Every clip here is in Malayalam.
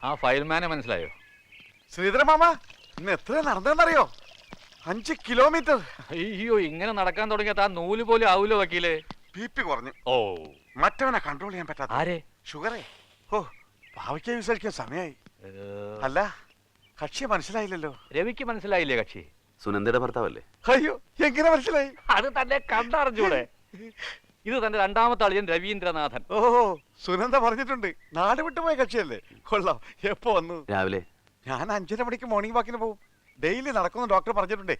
ആ ഫയൽമാനെ മനസ്സിലായോ? ശ്രീധര മാമ ഇന്ന് എത്ര നടന്നറിയോ? 5 കിലോമീറ്റർ. അയ്യോ, ഇങ്ങനെ നടക്കാൻ തുടങ്ങിയാൽ ആ നൂല് പോലും ആവൂലോ വക്കീലേ. BP കുറഞ്ഞു. ഓ, മറ്റവനെ കൺട്രോൾ ചെയ്യാൻ പറ്റാത്ത. ആരെ? ഷുഗറേ. ഓ, പാവയ്ക്ക വിസരിക്കാൻ സമയായി. അല്ല, കക്ഷിയെ മനസ്സിലായില്ലല്ലോ. രവിക്ക് മനസ്സിലായില്ലേ കക്ഷി? സുനന്ദയുടെ ഭർത്താവല്ലേ? അയ്യോ, എങ്ങനെ മനസ്സിലായി? അത് തന്നെ കണ്ടറിഞ്ഞൂടെ? ഇത് തന്റെ രണ്ടാമത്തെ അളിയൻ രവീന്ദ്രനാഥൻ. ഓ, സുനന്ദ പറഞ്ഞിട്ടുണ്ട് നാട് വിട്ടുപോയ കക്ഷിയല്ലേ. കൊള്ളാം. എപ്പോ വന്നു? രാവിലെ. ഞാൻ 5:30 മണിക്ക് മോർണിംഗ് വാക്കിന് പോകും. ഡെയിലി നടക്കുന്ന ഡോക്ടർ പറഞ്ഞിട്ടുണ്ടേ.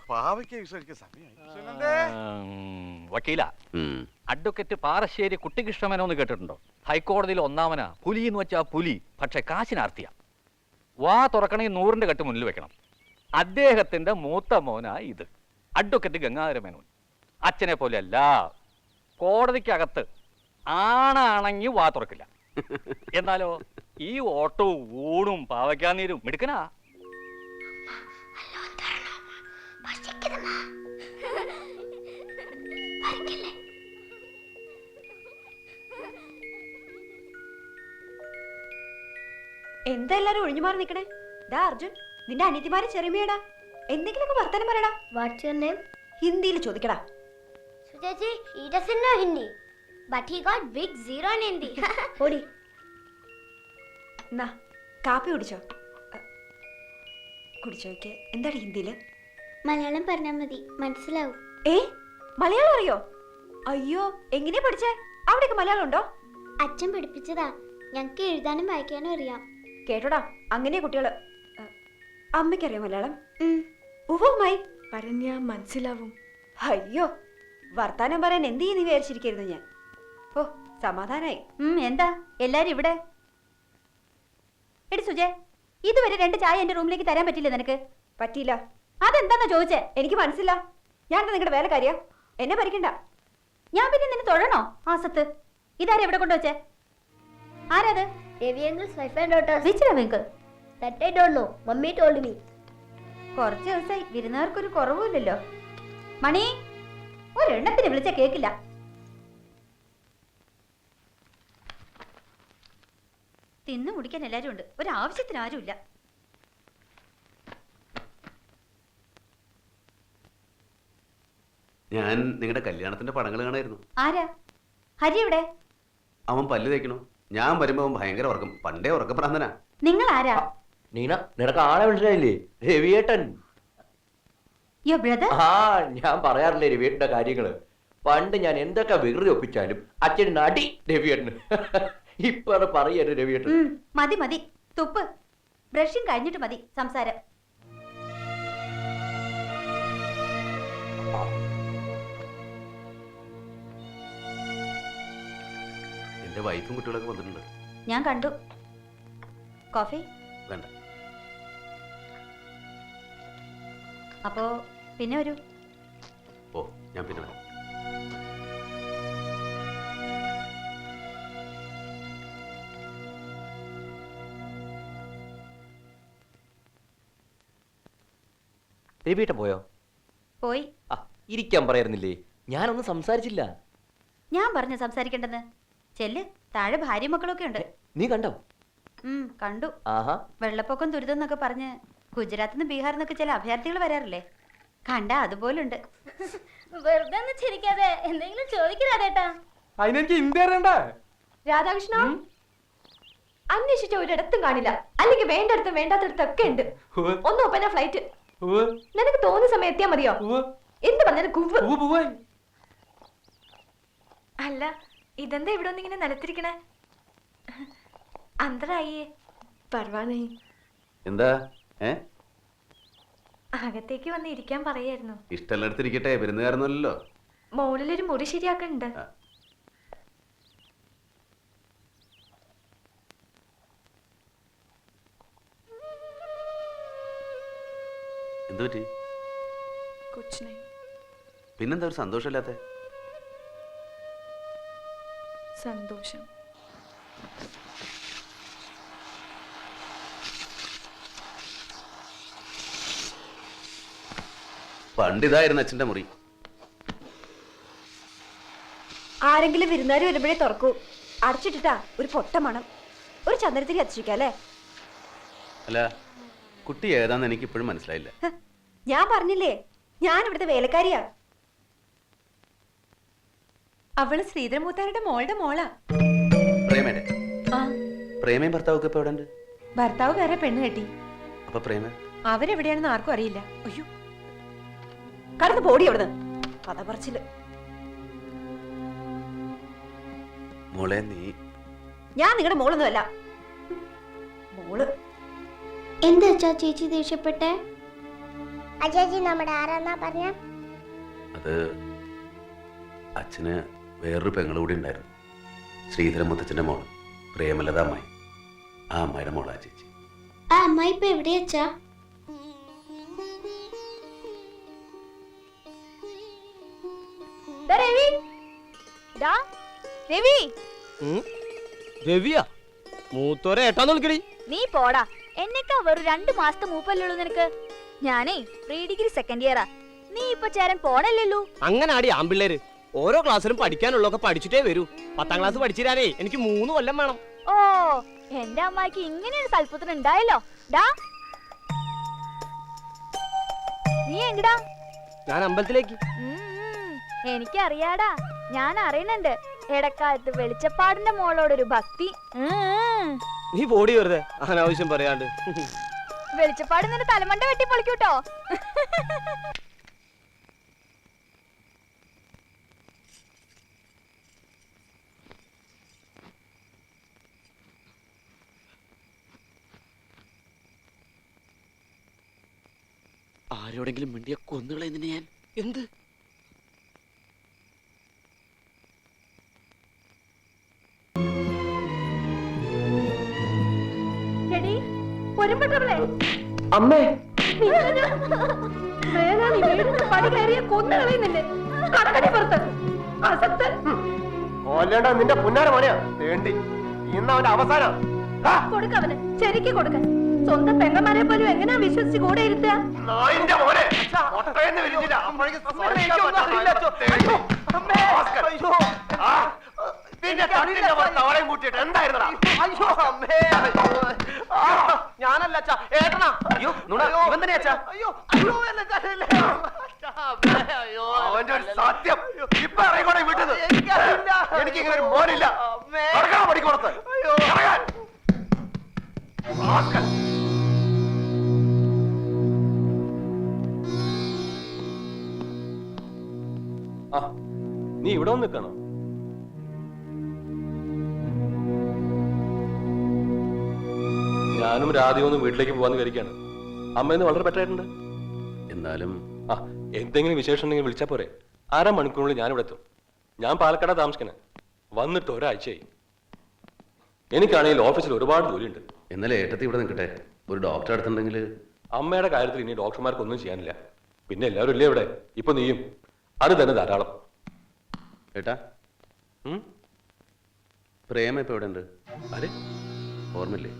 പാവയ്ക്ക വിസരിക്കാൻ സമയമായി. സുനന്ദേ. വക്കീല, അഡ്വക്കേറ്റ് പാറശ്ശേരി കുട്ടികൃഷ്ണമേനോന്ന് കേട്ടിട്ടുണ്ടോ? ഹൈക്കോടതിയിൽ ഒന്നാമനാ. പുലി എന്ന് വെച്ചാ പുലി, പക്ഷെ കാശിനാർത്തിയ. വാ തുറക്കണേ 100ന്റെ കെട്ട് മുന്നിൽ വെക്കണം. അദ്ദേഹത്തിന്റെ മൂത്ത മോനാ ഇത്, അഡ്വക്കേറ്റ് ഗംഗാധര മേനോൻ. അച്ഛനെ പോലെയല്ല, കോടതിക്കകത്ത് ആണാണെങ്കിൽ വാ തുറക്കില്ല. എന്നാലോ ഈ ഓട്ടവും ഊണും പാവയ്ക്കാനീരും മിടുക്കനാ. എന്താ എല്ലാരും ഒഴിഞ്ഞു മാറി നിക്കണേ? ഡാ അർജുൻ, നിന്റെ അനിയത്തിമാരെ ചെറിയടാ, എന്തെങ്കിലുമൊക്കെ വർത്തമാനം പറയടാ. What's your name? ഹിന്ദിയിൽ ചോദിക്കടാ. Sujaji, he doesn't know Hindi, but he got big 0 in Hindi. ഓടി. എന്നാ കാപ്പി കുടിച്ചോ? കുടിച്ചോക്കെ. എന്താണ് ഹിന്ദിയില്? മലയാളം പറഞ്ഞാൽ മതി, മനസ്സിലാവും. മലയാളം അറിയോ? അയ്യോ, എങ്ങനെയാ പഠിച്ചേ? അവിടെയൊക്കെ മലയാളം ഉണ്ടോ? അച്ഛൻ പഠിപ്പിച്ചതാ. ഞങ്ങൾക്ക് എഴുതാനും വായിക്കാനും അറിയാം. കേട്ടോടാ, അങ്ങനെ കുട്ടികള്. അമ്മയ്ക്കറിയോ മലയാളം? ഉവ്വുമായി പറഞ്ഞാ മനസ്സിലാവും. അയ്യോ, വർത്താനം പറയാൻ എന്ത് ചെയ്യുന്നു വിചാരിച്ചിരിക്കുന്നു ഞാൻ. ഓ, സമാധാനായി. എന്താ എല്ലാരും ഇവിടെ? എടി സുജേ, ഇതുവരെ 2 ചായ എന്റെ റൂമിലേക്ക് തരാൻ പറ്റില്ല നിനക്ക്? പറ്റിയില്ല. അതെന്താന്നാ ചോദിച്ചേ? എനിക്ക് മനസ്സില്ല. ഞാൻ നിങ്ങളുടെ വേലക്കാരിയാ, എന്നെ ഭരിക്കണ്ട. ഞാൻ പിന്നെ നിന്നെ തൊഴണോ? ആസത്ത്, ഇതാരെ എവിടെ കൊണ്ടുവച്ചേ? ആരാത്? Devi uncle's wife and daughter. Which Devi uncle? That I don't know. Mummy told me. കുറച്ച് ദിവസമായി വിരുന്നുകാർക്കൊരു കുറവുമില്ലല്ലോ. മണി, ഒരെണ്ണത്തിന് വിളിച്ച കേക്കില്ല. തിന്നു മുടിക്കാൻ എല്ലാരും ഉണ്ട്, ഒരാവശ്യത്തിന് ആരുമില്ല. ഞാൻ നിങ്ങളുടെ കല്യാണത്തിന്റെ പടങ്ങൾ കാണായിരുന്നു. ആരാ? ഹരി എവിടെ? അവൻ പല്ല് തേക്കണു. ഞാൻ വരുമ്പോ അവൻ ഭയങ്കര ഉറക്കം. പണ്ടേ ഉറക്കപ്രാന്തനാ. നിങ്ങൾ ആരാ? നീന, നിനക്ക് ആളെ മനസ്സിലായില്ലേ? രവിയേട്ടൻ. യോ ബ്രദർ. ഞാൻ പറയാറില്ലേ രവിയേട്ടന്റെ കാര്യങ്ങള്. പണ്ട് ഞാൻ എന്തൊക്കെ വികൃതി ഒപ്പിച്ചാലും അച്ഛൻ നടി രവിയേട്ടന്. ഇപ്പൊ പറയരുത് രവിയേട്ടൻ. മതി മതി, തുപ്പ്. ബ്രഷിങ് കഴിഞ്ഞിട്ട് മതി സംസാരം. എന്റെ വൈഫും കുട്ടികളൊക്കെ വന്നിട്ടുണ്ട്. ഞാൻ കണ്ടു. കോഫി വേണ്ട. അപ്പോ പിന്നെ വരൂ. ഓ, ഞാൻ പിന്നെ വരാം. രവിയേട്ടൻ പോയോ? പോയി. ഇരിക്കാൻ പറയായിരുന്നില്ലേ? ഞാനൊന്നും സംസാരിച്ചില്ല. ഞാൻ പറഞ്ഞു സംസാരിക്കണ്ടെന്ന്. ചെല്ല്, താഴെ ഭാര്യ മക്കളൊക്കെ ഉണ്ട്. നീ കണ്ടോ? കണ്ടു. വെള്ളപ്പൊക്കം ദുരിതം എന്നൊക്കെ പറഞ്ഞ് ഗുജറാത്തിൽ നിന്ന് ബീഹാറിൽ നിന്നൊക്കെ ചില അഭയാർത്ഥികൾ വരാറില്ലേ? കണ്ടാ അതുപോലുണ്ട്. വെറുതെ ചിരിക്കാതെ എന്തെങ്കിലും ചോദിക്കാതേട്ടാ. അതിനെനിക്ക് ഇന്ത്യ അറിയണ്ട. രാധാകൃഷ്ണ, അന്വേഷിച്ച ഒരിടത്തും കാണില്ല. അല്ലെങ്കിൽ വേണ്ടടുത്തും വേണ്ടാത്തടത്തൊക്കെ ഉണ്ട്. ഒന്ന് ഒപ്പന ഫ്ലൈറ്റ്. നിനക്ക് തോന്നിയ സമയം എത്തിയാ മതിയോ? എന്ത് പറഞ്ഞു? അല്ല, ഇതെന്താ ഇവിടെ ഒന്നിങ്ങനെ നിലത്തിരിക്കണേ? അന്തരായി പർവാനേ. എന്താ? അകത്തേക്ക് വന്ന് ഇരിക്കാൻ പറയായിരുന്നു. ഇഷ്ടമല്ലെടുത്തിരിക്കട്ടെ, വിരുന്നുകാരനല്ലോ. മോളിലൊരു മുറി ശരിയാക്കണ്ട്. എന്തു പറ്റി? പിന്നെന്താ ഒരു സന്തോഷമില്ലാത്ത? സന്തോഷം. പണ്ടിതായിരുന്നു അച്ഛന്റെ മുറി. ആരെങ്കിലും വിരുന്നുകാർ വരുമ്പോഴേ തുറക്കൂ. അടച്ചിട്ടിട്ടാ ഒരു പൊട്ട മണം. ഒരു ചന്ദനത്തിരി കത്തിച്ചിരിക്കാം അല്ലേ? അല്ല, കുട്ടി ഏതാന്ന് എനിക്ക് ഇപ്പോഴും മനസ്സിലായില്ല. ഞാൻ പറഞ്ഞില്ലേ, ഞാൻ ഇവിടുത്തെ വേലക്കാരിയാ. അവള് ശ്രീധരമൂത്താരുടെ മോളുടെ മോളാ. പ്രേമയുടെ ആ, പ്രേമയും ഭർത്താവൊക്കെ ഇപ്പൊ എവിടെ ഉണ്ട്? ഭർത്താവ് വേറെ പെണ്ണ് കെട്ടി. അപ്പൊ പ്രേമ അവരെവിടെയാണെന്ന് ആർക്കും അറിയില്ല. അയ്യോ, കടന്ന് പോടി അവിടുന്ന്. കഥ പറച്ചില്. മോളെ നീ ഞാൻ നിങ്ങളുടെ മോളൊന്നുമല്ല. മോള് എന്താ അച്ഛാ ചേച്ചി ദേഷ്യപ്പെട്ടെ? അച്ചാച്ചി നമ്മുടെ ആരാന്നാ പറഞ്ഞ? അത് അച്ഛന് വേറൊരു പെങ്ങള് കൂടി ഉണ്ടായിരുന്നു. ശ്രീധരൻ മുത്തച്ഛന്റെ മോള് പ്രേമലത അമ്മായി. ആ അമ്മായിയുടെ മോളാ ചേച്ചി. ആ അമ്മ ഇപ്പൊ എവിടെയാ അച്ഛാ? രവി, രവി, രവിയാ മൂത്തോരെ ഏട്ടാന്ന് വിളിക്കടി. നീ പോടാ, എന്നെക്കാ വെറും 2 മാസത്തെ മൂപ്പല്ലുള്ളൂ നിനക്ക്. ഞാനേ പ്രീ ഡിഗ്രി സെക്കൻഡ് ഇയറാ. നീ ഇപ്പൊ ചേരാൻ പോണല്ലേലൂ. അങ്ങനെ ആടി ആമ്പിള്ളേര് ഓരോ ക്ലാസ്സിലും പഠിക്കാനുള്ളതൊക്കെ പഠിച്ചിട്ടേ വരൂ. 10ാം ക്ലാസ് പഠിച്ചിരാനേ എനിക്ക് 3 കൊല്ലം വേണം. ഓ, എന്റെ അമ്മായിക്ക് ഇങ്ങനെ ഒരു സൽപുത്രൻ ഉണ്ടായല്ലോ. ഡാ, നീ എങ്ങടാ? ഞാൻ അമ്പലത്തിലേക്ക്. എനിക്കറിയാടാ, ഞാൻ അറിയുന്നുണ്ട്. ഇടക്കാലത്ത് വെളിച്ചപ്പാടിന്റെ മോളോടൊരു ഭക്തി. നീ പോടി വെറുതെ അനാവശ്യം പറയാണ്ട്. വെളിച്ചപ്പാട് നിന്റെ തലമണ്ട വെട്ടി പൊളിക്കൂട്ടോ. ആരോടെങ്കിലും മിണ്ടിയ കൊന്നുകളെ നിന്നെ ഞാൻ. എന്ത് അമ്മേ? കൊല്ലേണ്ട നിന്റെ പുന്നാര മോനെയാ വേണ്ടി. ഇന്ന് അവന്റെ അവസാനം. കൊടുക്കവന് ശരിക്ക് കൊടുക്ക. സ്വന്തം പെങ്ങന്മാരെ പോലും എങ്ങനെയാ വിശ്വസിച്ച് കൂടെ ഇരുത്തുക? ഞാനല്ല അച്ഛാ, ഏട്ടനാ. ഇവൻ തന്നെയാ അച്ഛാ. അവന്റെ ഒരു സത്യം ഇപ്പൊ ഇറങ്ങിക്കോട്ടെ വീട്ടിൽ. എനിക്കിങ്ങനെ ഒരു മോനില്ല. പഠിക്കോടത്ത് നീ ഇവിടെ വന്ന് നിൽക്കണോ? ഞാനും രാധികയൊന്നും വീട്ടിലേക്ക് പോവാന്ന് വിചാരിക്കാണ്. അമ്മയെന്ന് വളരെ ബെറ്റർ ആയിട്ടുണ്ട്. എന്നാലും എന്തെങ്കിലും വിശേഷം ഉണ്ടെങ്കിൽ വിളിച്ചാൽ പോരെ? 1/2 മണിക്കൂറിനുള്ളിൽ ഞാൻ ഇവിടെ എത്തും. ഞാൻ പാലക്കാട് താമസിക്കണേ. വന്നിട്ട് ഒരാഴ്ചയായി. എനിക്കാണെങ്കിൽ ഓഫീസിൽ ഒരുപാട് ജോലിയുണ്ട്. എന്നാലും ഏട്ടത്തി ഇവിടെ നിൽക്കട്ടെ. ഒരു ഡോക്ടറെ അടുത്തുണ്ടെങ്കിൽ. അമ്മയുടെ കാര്യത്തിൽ ഇനി ഡോക്ടർമാർക്കൊന്നും ചെയ്യാനില്ല. പിന്നെ എല്ലാവരും ഇല്ലേ ഇവിടെ? ഇപ്പൊ നീയും. അത് തന്നെ ധാരാളം. ഏട്ടാ, പ്രേമ ഇപ്പൊ എവിടെ ഉണ്ട്? അരെ, ഓർമ്മയില്ലേ?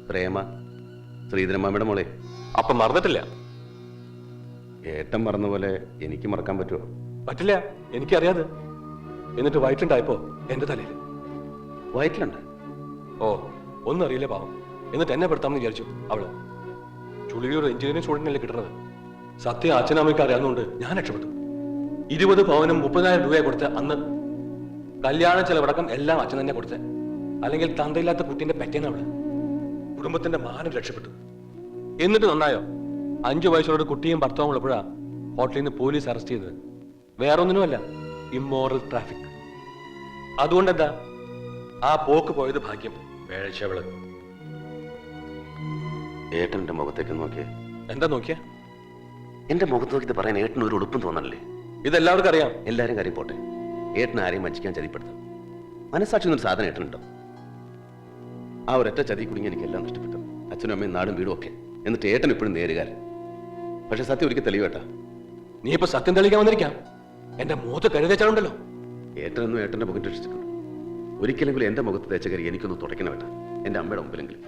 പ്രേമ ശ്രീധരമാമ്മയുടെ മോളെ. അപ്പൊ മറന്നിട്ടില്ല? ഏട്ടൻ മറന്ന പോലെ എനിക്ക് മറക്കാൻ പറ്റുമോ? പറ്റില്ല, എനിക്കറിയാതെ. എന്നിട്ട് വയറ്റുണ്ടായപ്പോ എന്റെ തലയിൽ. വയറ്റിലുണ്ട്? ഓ, ഒന്നും അറിയില്ല പാവം. എന്നിട്ട് എന്നെ പെടുത്താമെന്ന് വിചാരിച്ചു അവള്. ചുളിയൊരു എഞ്ചിനീയറിംഗ് സ്റ്റുഡന്റിനല്ലേ കിട്ടുന്നത്. സത്യം അച്ഛനമ്മയ്ക്ക് അറിയാവുന്നതുകൊണ്ട് ഞാൻ രക്ഷപ്പെട്ടു. 20 പവനും 30,000 രൂപയെ കൊടുത്ത അന്ന് കല്യാണ ചെലവടക്കം എല്ലാം അച്ഛൻ തന്നെ കൊടുത്തേ. അല്ലെങ്കിൽ തന്തയില്ലാത്ത കുട്ടീന്റെ പെറ്റേന്ന് അവള്. കുടുംബത്തിന്റെ മാനം രക്ഷപ്പെട്ടു. എന്നിട്ട് നന്നായോ? 5 വയസ്സുള്ള കുട്ടിയും ഭർത്താവും ഉള്ളപ്പോഴാ ഹോട്ടലിൽ നിന്ന് പോലീസ് അറസ്റ്റ് ചെയ്തത്. വേറൊന്നിനുമല്ല, ഇമ്മോറൽ ട്രാഫിക്. അതുകൊണ്ടെന്താ ആ പോക്ക് പോയത് ഭാഗ്യം. വേഴച്ചവള്. ഏട്ടന്റെ മുഖത്തേക്ക് നോക്കിയേ. എന്താ നോക്കിയ? എന്റെ മുഖത്ത് നോക്കിയത് പറയാൻ ഏട്ടന് ഒരു ഉടുപ്പും തോന്നണല്ലേ? ഇതെല്ലാവർക്കും അറിയാം. എല്ലാരും കാര്യം പോട്ടെ, ഏട്ടൻ ആരെയും വഞ്ചിക്കാൻ ചതിപ്പെടുത്താം. മനസ്സാക്ഷി എന്നൊരു സാധനം ഏട്ടനുണ്ടോ? ആ ഒരൊറ്റ ചതി കുടുങ്ങി എനിക്കെല്ലാം നഷ്ടപ്പെട്ടു. അച്ഛനും അമ്മയും നാടും വീടും ഒക്കെ. എന്നിട്ട് ഏട്ടൻ ഇപ്പോഴും നേരുകാരൻ. പക്ഷെ സത്യം ഒരിക്കൽ തെളിവേട്ടാ. നീ ഇപ്പൊ സത്യം തെളിയിക്കാൻ വന്നിരിക്കാം. എന്റെ മുഖത്ത് കരുതേച്ചാലുണ്ടല്ലോ. ഏട്ടനൊന്നും ഏട്ടന്റെ മുഖം രക്ഷിച്ചിട്ടുണ്ട്. ഒരിക്കലെങ്കിലും എന്റെ മുഖത്ത് തേച്ച കരി എനിക്കൊന്ന് തുടയ്ക്കണം വേട്ട, എന്റെ അമ്മയുടെ മുമ്പിലെങ്കിലും.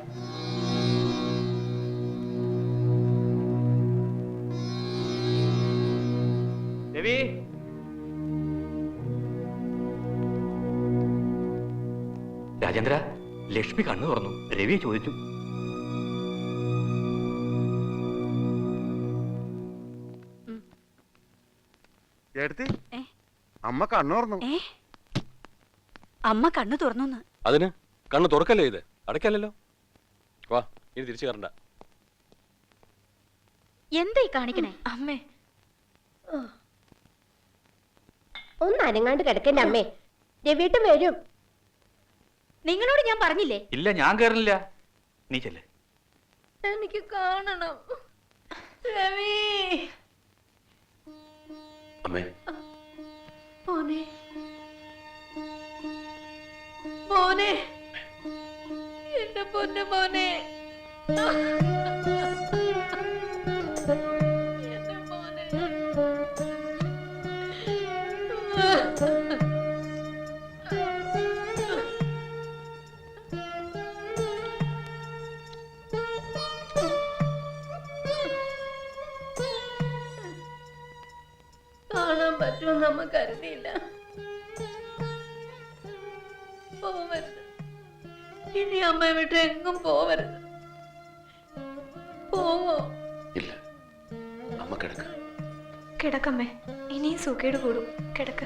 രവി രാജേന്ദ്ര, ലക്ഷ്മി കണ്ണു തുറന്നു. രവിയെ ചോദിച്ചു. എടുത്തി അമ്മ കണ്ണോർന്നു. അമ്മ കണ്ണു തുറന്നു. അതിന് കണ്ണ് തുറക്കല്ലേ ഇത്, അടയ്ക്കല്ലോ. വാ, ഇനി തിരിച്ചു കയറണ്ട. എന്തായി കാണിക്കണേ? അമ്മേ ഒന്ന് അനങ്ങാണ്ട് കിടക്കണ്ട അമ്മേ, രവിയേട്ടൻ വരും. നിങ്ങളോട് ഞാൻ പറഞ്ഞില്ലേ? ഇല്ല, ഞാൻ കയറില്ല. നീ ചെല്ലേ. എനിക്ക് കാണണം രവി. അമ്മേ, മോനെ മോനെ, എന്റെ പൊന്നു മോനെ, എന്റെ മോനെ. കാണാൻ പറ്റുമെന്ന് നമ്മ കരുതിയില്ല. പോവരുത്, ഇനി അമ്മ വിട്ട് എങ്ങും പോവരുത്. പോവോ? ഇല്ല, അമ്മ കിടക്ക. കിടക്കമ്മേ, ഇനിയും സുഖേട് കൂടും. കിടക്ക.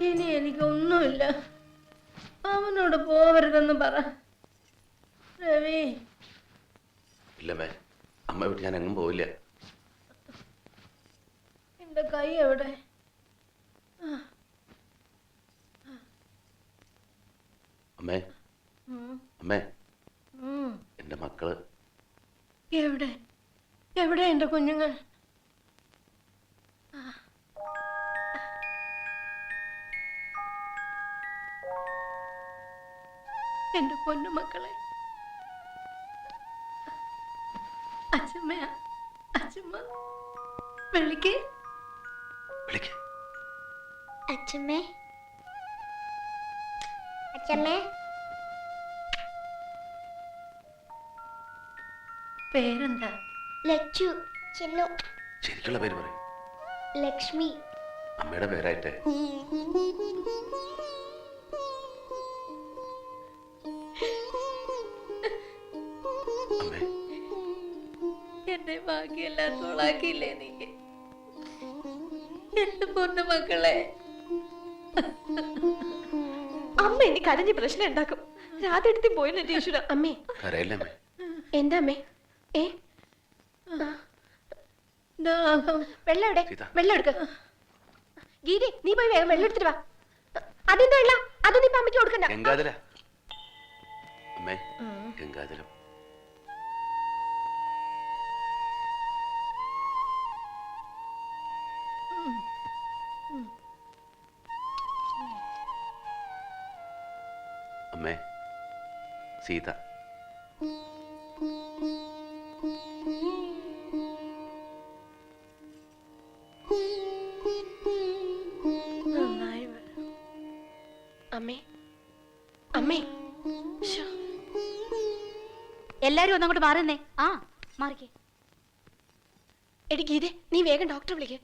ഇനി എനിക്കൊന്നുമില്ല. അവനോട് പോവരുതെന്ന് പറ രവി. ഇല്ലമ്മേ, അമ്മ വിട്ട് ഞാൻ എങ്ങും പോവില്ല. എന്റെ കൈ എവിടെ? അമ്മേ, അമ്മേ, എന്റെ മക്കള് എവിടെ എവിടെ എന്റെ കുഞ്ഞുങ്ങൾ? എന്റെ പൊന്നു മക്കളെ, അച്ഛമ്മയാ, അച്ഛമ്മ വിളിക്ക്. വിളിക്ക്. അച്ഛമ്മേ, അച്ഛമ്മേ. പേരെന്താ? ലച്ചു. ചിന്നു. ശരിക്കുള്ള പേര് പറയും. ലക്ഷ്മി. അമ്മയുടെ പേരായിട്ടെ. അമ്മേ, എന്റെ ബാക്കിയെല്ലാം തോളാക്കിയില്ലേ നീ? എന്റെ പൊന്നു മക്കളെ, അമ്മ ഇനി കരഞ്ഞ് പ്രശ്നം ഉണ്ടാക്കും. രാതെടുത്തി പോയില്ല എന്റെ ഈശ്വര. അമ്മേ, കരയില്ലേ അമ്മേ? എന്താ അമ്മേ? വെള്ളം എവിടെ? സീത. വെള്ളം എടുക്ക. ഗീരി, നീ പോയി വേഗം വെള്ളം എടുത്തിട്ട് വാ. അതെന്താ വെള്ളം? അതൊന്നും ഇപ്പൊ അമ്മയ്ക്ക് കൊടുക്കണ്ട. ഗംഗാധര. അമ്മേ, ഗംഗാധരം. അമ്മേ, സീത. നന്നായി വരും. അമ്മേ, അമ്മേ. ശ്ശോ. എല്ലാരും ഒന്നങ്ങോട്ട് മാറുന്നേ. ആ, മാറിക്കേ. എടി ഗീതേ, നീ വേഗം ഡോക്ടറെ വിളിക്ക്.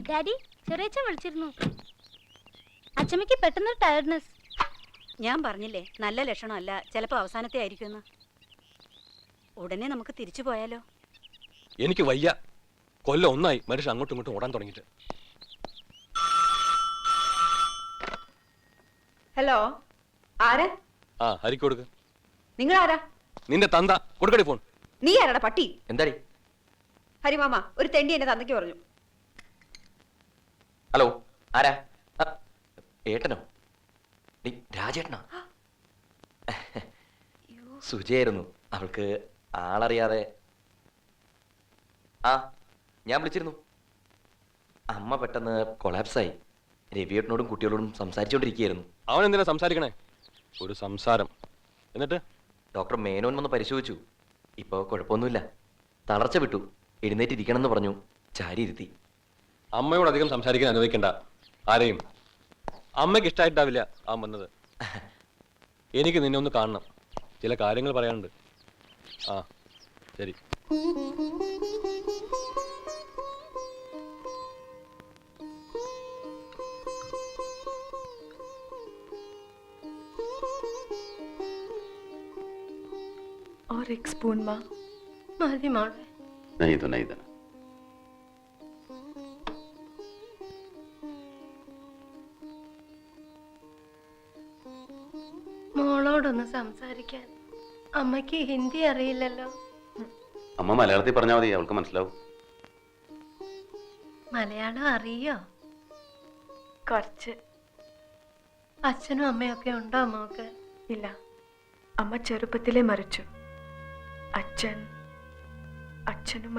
ഡാഡി, ചെറിയച്ഛൻ വിളിച്ചിരുന്നു. അച്ഛമ്മയ്ക്ക് പെട്ടെന്ന് ടയർഡ്നെസ്. ഞാൻ പറഞ്ഞില്ലേ, നല്ല ലക്ഷണമല്ല, ചിലപ്പോ അവസാനത്തെ ആയിരിക്കുമെന്ന്. ഉടനെ നമുക്ക് തിരിച്ചു പോയാലോ? എനിക്ക് വയ്യ. കൊല്ലം ഒന്നായി മനുഷ്യൻ അങ്ങോട്ടും ഇങ്ങോട്ടും ഓടാൻ തുടങ്ങിയിട്ട്. ഹലോ, ആരാ? ആ, ഹരിക്ക് കൊടുക്ക്. നിങ്ങൾ ആരാ? നിന്റെ തന്ത കൊടുക്കടി ഫോൺ. നീ ആരാടാ പട്ടി? എന്താടി? ഹരിമാമ, ഒരു തെണ്ടി എന്നെ തന്തയ്ക്ക് പറഞ്ഞു. ഹലോ, ആരാ? ഏട്ടനോ? രാജേട്ടനാ? സുജയായിരുന്നു. അവൾക്ക് ആളറിയാതെ. ആ, ഞാൻ വിളിച്ചിരുന്നു. അമ്മ പെട്ടെന്ന് കൊളാപ്സായി. രവിയേട്ടനോടും കുട്ടികളോടും സംസാരിച്ചുകൊണ്ടിരിക്കുകയായിരുന്നു. അവൻ എന്തിനാ സംസാരിക്കണേ? ഒരു സംസാരം. എന്നിട്ട് ഡോക്ടർ മേനോൻ വന്ന് പരിശോധിച്ചു. ഇപ്പോൾ കുഴപ്പമൊന്നുമില്ല. തളർച്ച വിട്ടു. എഴുന്നേറ്റിരിക്കണമെന്ന് പറഞ്ഞു. ചാരി ഇരുത്തി. അമ്മയോട് അധികം സംസാരിക്കാൻ അനുവദിക്കണ്ട ആരെയും. അമ്മയ്ക്ക് ഇഷ്ടമായിട്ടാവില്ല അവൻ വന്നത്. എനിക്ക് നിന്നെ ഒന്ന് കാണണം. ചില കാര്യങ്ങൾ പറയാനുണ്ട്. ആ, ശരി. और एक स्पून माँ മതി മോളെ. नहीं तो नहीं देना മോളോടൊന്ന് സംസാരിക്കാൻ. അമ്മയ്ക്ക് ഹിന്ദി അറിയില്ലല്ലോ. അമ്മ മലയാളത്തിൽ പറഞ്ഞാൽ മതി, അവൾക്ക് മനസ്സിലാവും. മലയാളം അറിയോ? കുറച്ച്. അച്ഛനും അമ്മയൊക്കെ ഉണ്ടോ മോക്ക്? ഇല്ല, അമ്മ ചെറുപ്പത്തിലേ മരിച്ചു. അച്ഛനും